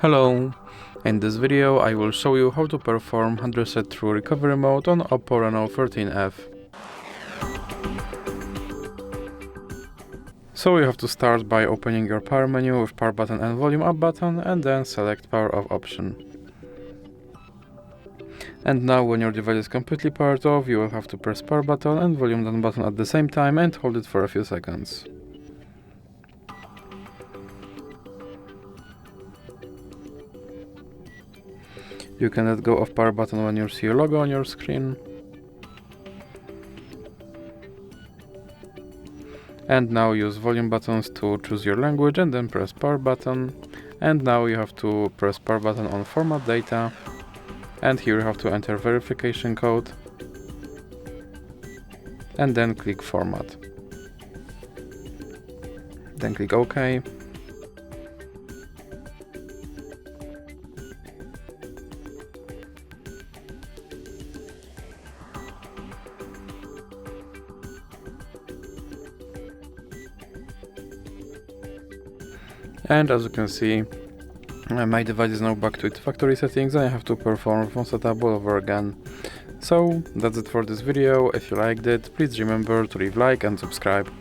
Hello! In this video I will show you how to perform hard reset through recovery mode on OPPO Reno 13F. So you have to start by opening your power menu with power button and volume up button and then select power off option. And now when your device is completely powered off, you will have to press power button and volume down button at the same time and hold it for a few seconds. You can let go of power button when you see your logo on your screen. And now use volume buttons to choose your language and then press power button. And now you have to press power button on format data. And here you have to enter verification code. And then click format. Then click OK. And as you can see, my device is now back to its factory settings and I have to perform phone setup all over again. So that's it for this video. If you liked it, please remember to leave a like and subscribe.